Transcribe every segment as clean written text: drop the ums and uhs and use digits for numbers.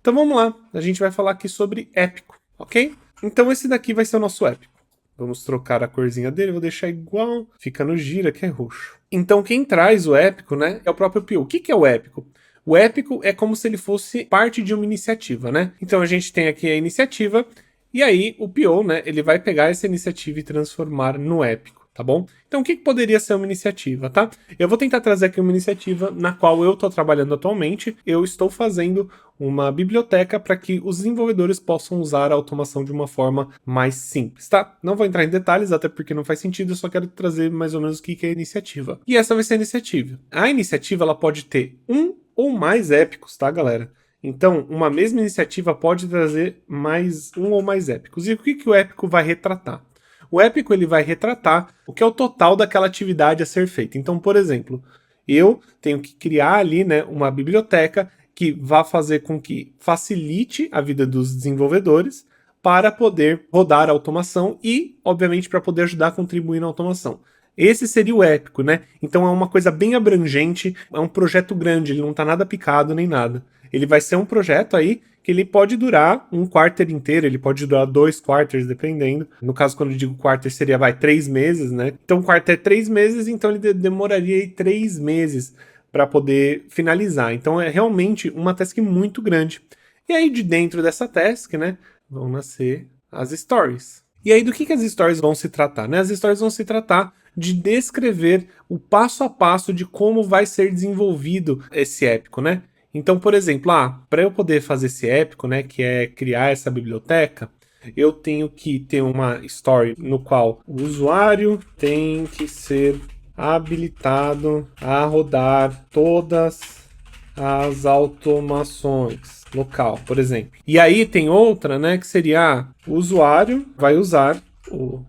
Então vamos lá, a gente vai falar aqui sobre épico, ok? Então esse daqui vai ser o nosso épico. Vamos trocar a corzinha dele, vou deixar igual, fica no gira que é roxo. Então quem traz o épico, né, é o próprio Pio. O que é o épico? O épico é como se ele fosse parte de uma iniciativa, né? Então a gente tem aqui a iniciativa, e aí o Pio, né, ele vai pegar essa iniciativa e transformar no épico, tá bom? Então o que poderia ser uma iniciativa, tá? Eu vou tentar trazer aqui uma iniciativa na qual eu estou trabalhando atualmente. Eu estou fazendo uma biblioteca para que os desenvolvedores possam usar a automação de uma forma mais simples, tá? Não vou entrar em detalhes, até porque não faz sentido, eu só quero trazer mais ou menos o que é a iniciativa. E essa vai ser a iniciativa. A iniciativa, ela pode ter um ou mais épicos, tá, galera? Então, uma mesma iniciativa pode trazer mais um ou mais épicos. E o que o épico vai retratar? O épico ele vai retratar o que é o total daquela atividade a ser feita. Então, por exemplo, eu tenho que criar ali, né, uma biblioteca que vá fazer com que facilite a vida dos desenvolvedores para poder rodar a automação e, obviamente, para poder ajudar a contribuir na automação. Esse seria o épico, né? Então é uma coisa bem abrangente, é um projeto grande, ele não está nada picado nem nada. Ele vai ser um projeto aí que ele pode durar um quarter inteiro, ele pode durar 2 quarters, dependendo. No caso, quando eu digo quarter, seria, 3 meses, né? Então, quarter é 3 meses, então ele demoraria aí 3 meses para poder finalizar. Então, é realmente uma task muito grande. E aí, de dentro dessa task, né, vão nascer as stories. E aí, do que as stories vão se tratar, né? As stories vão se tratar de descrever o passo a passo de como vai ser desenvolvido esse épico, né? Então, por exemplo, para eu poder fazer esse épico, né, que é criar essa biblioteca, eu tenho que ter uma story no qual o usuário tem que ser habilitado a rodar todas as automações local, por exemplo. E aí tem outra, né, que seria o usuário vai usar o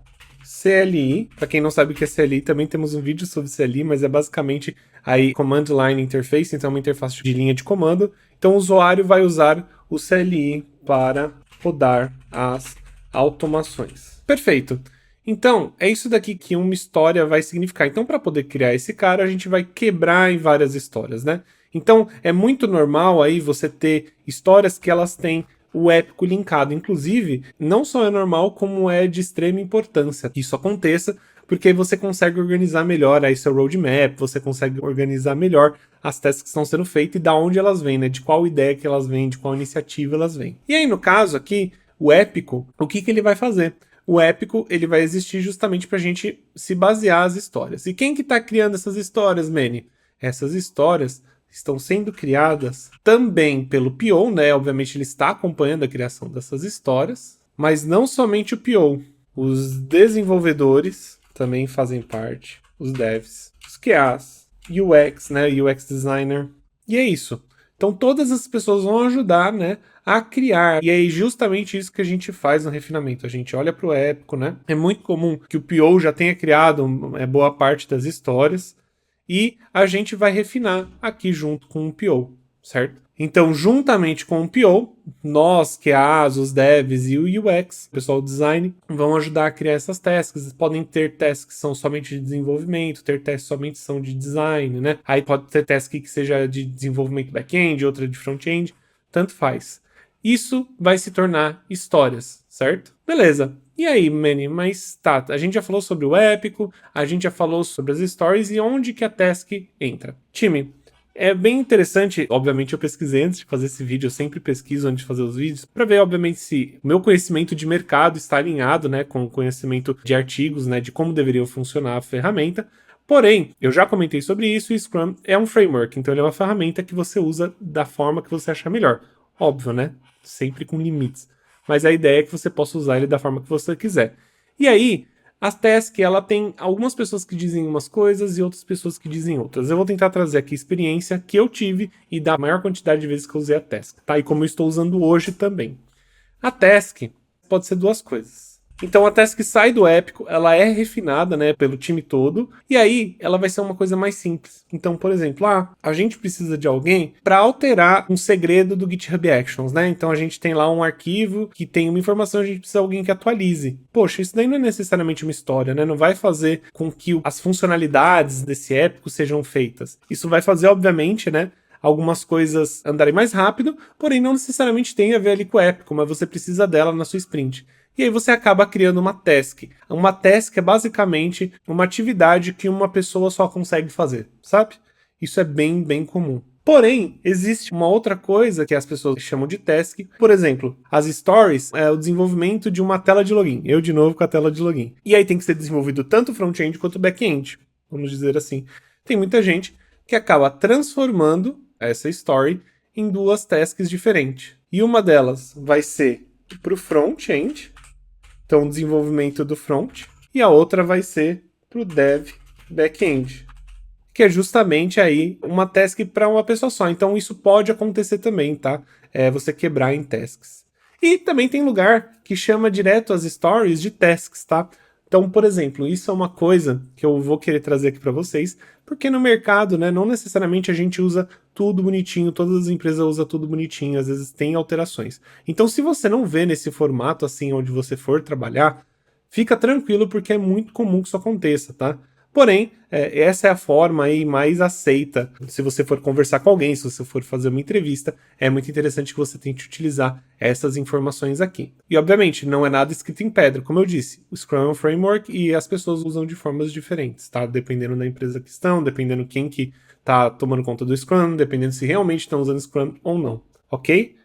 CLI. Para quem não sabe o que é CLI, também temos um vídeo sobre CLI, mas é basicamente aí Command Line Interface, então é uma interface de linha de comando. Então o usuário vai usar o CLI para rodar as automações. Perfeito. Então, é isso daqui que uma história vai significar. Então, para poder criar esse cara, a gente vai quebrar em várias histórias, né? Então, é muito normal aí você ter histórias que elas têm o épico linkado. Inclusive, não só é normal, como é de extrema importância que isso aconteça, porque aí você consegue organizar melhor aí seu roadmap, você consegue organizar melhor as tasks que estão sendo feitas e da onde elas vêm, né? De qual ideia que elas vêm, de qual iniciativa elas vêm. E aí, no caso aqui, o épico, o que ele vai fazer? O épico, ele vai existir justamente para a gente se basear as histórias. E quem que está criando essas histórias, Manny? Essas histórias estão sendo criadas também pelo Pio, né? Obviamente ele está acompanhando a criação dessas histórias, mas não somente o Pio. Os desenvolvedores também fazem parte, os devs, os QAs, UX, né? UX designer. E é isso. Então todas as pessoas vão ajudar, né, a criar. E é justamente isso que a gente faz no refinamento. A gente olha para o épico, né? É muito comum que o Pio já tenha criado boa parte das histórias e a gente vai refinar aqui junto com o Pio, certo? Então, juntamente com o Pio, nós, QAs, os devs e o UX, o pessoal do design, vão ajudar a criar essas tasks. Podem ter tasks que são somente de desenvolvimento, ter tasks que somente são de design, né? Aí pode ter task que seja de desenvolvimento back-end, outra de front-end, tanto faz. Isso vai se tornar histórias, certo? Beleza. E aí, Manny, mas tá, a gente já falou sobre o épico, a gente já falou sobre as stories e onde que a task entra. Time, é bem interessante, obviamente eu pesquisei antes de fazer esse vídeo, eu sempre pesquiso antes de fazer os vídeos, para ver, obviamente, se o meu conhecimento de mercado está alinhado, né, com o conhecimento de artigos, né, de como deveria funcionar a ferramenta. Porém, eu já comentei sobre isso e o Scrum é um framework, então ele é uma ferramenta que você usa da forma que você achar melhor. Óbvio, né? Sempre com limites. Mas a ideia é que você possa usar ele da forma que você quiser. E aí, a task, ela tem algumas pessoas que dizem umas coisas e outras pessoas que dizem outras. Eu vou tentar trazer aqui a experiência que eu tive e da maior quantidade de vezes que eu usei a task, tá? E como eu estou usando hoje também. A task pode ser duas coisas. Então a task sai do épico, ela é refinada, né, pelo time todo, e aí ela vai ser uma coisa mais simples. Então, por exemplo, a gente precisa de alguém para alterar um segredo do GitHub Actions, né? Então a gente tem lá um arquivo que tem uma informação, a gente precisa de alguém que atualize. Poxa, isso daí não é necessariamente uma história, né? Não vai fazer com que as funcionalidades desse épico sejam feitas. Isso vai fazer, obviamente, né, algumas coisas andarem mais rápido, porém não necessariamente tem a ver ali com o épico, mas você precisa dela na sua sprint. E aí você acaba criando uma task. Uma task é basicamente uma atividade que uma pessoa só consegue fazer, sabe? Isso é bem comum. Porém, existe uma outra coisa que as pessoas chamam de task. Por exemplo, as stories é o desenvolvimento de uma tela de login. Eu, de novo, com a tela de login. E aí tem que ser desenvolvido tanto front-end quanto back-end, vamos dizer assim. Tem muita gente que acaba transformando essa story em duas tasks diferentes. E uma delas vai ser para o front-end, então o desenvolvimento do front, e a outra vai ser para o dev back-end, que é justamente aí uma task para uma pessoa só. Então isso pode acontecer também, tá? Você quebrar em tasks. E também tem lugar que chama direto as stories de tasks, tá? Então, por exemplo, isso é uma coisa que eu vou querer trazer aqui para vocês, porque no mercado, né, não necessariamente a gente usa tudo bonitinho, todas as empresas usam tudo bonitinho, às vezes tem alterações. Então, se você não vê nesse formato assim onde você for trabalhar, fica tranquilo porque é muito comum que isso aconteça, tá? Porém, essa é a forma aí mais aceita. Se você for conversar com alguém, se você for fazer uma entrevista, é muito interessante que você tente utilizar essas informações aqui. E, obviamente, não é nada escrito em pedra. Como eu disse, o Scrum é um framework e as pessoas usam de formas diferentes, tá? Dependendo da empresa que estão, dependendo quem que tá tomando conta do Scrum, dependendo se realmente estão usando Scrum ou não, ok?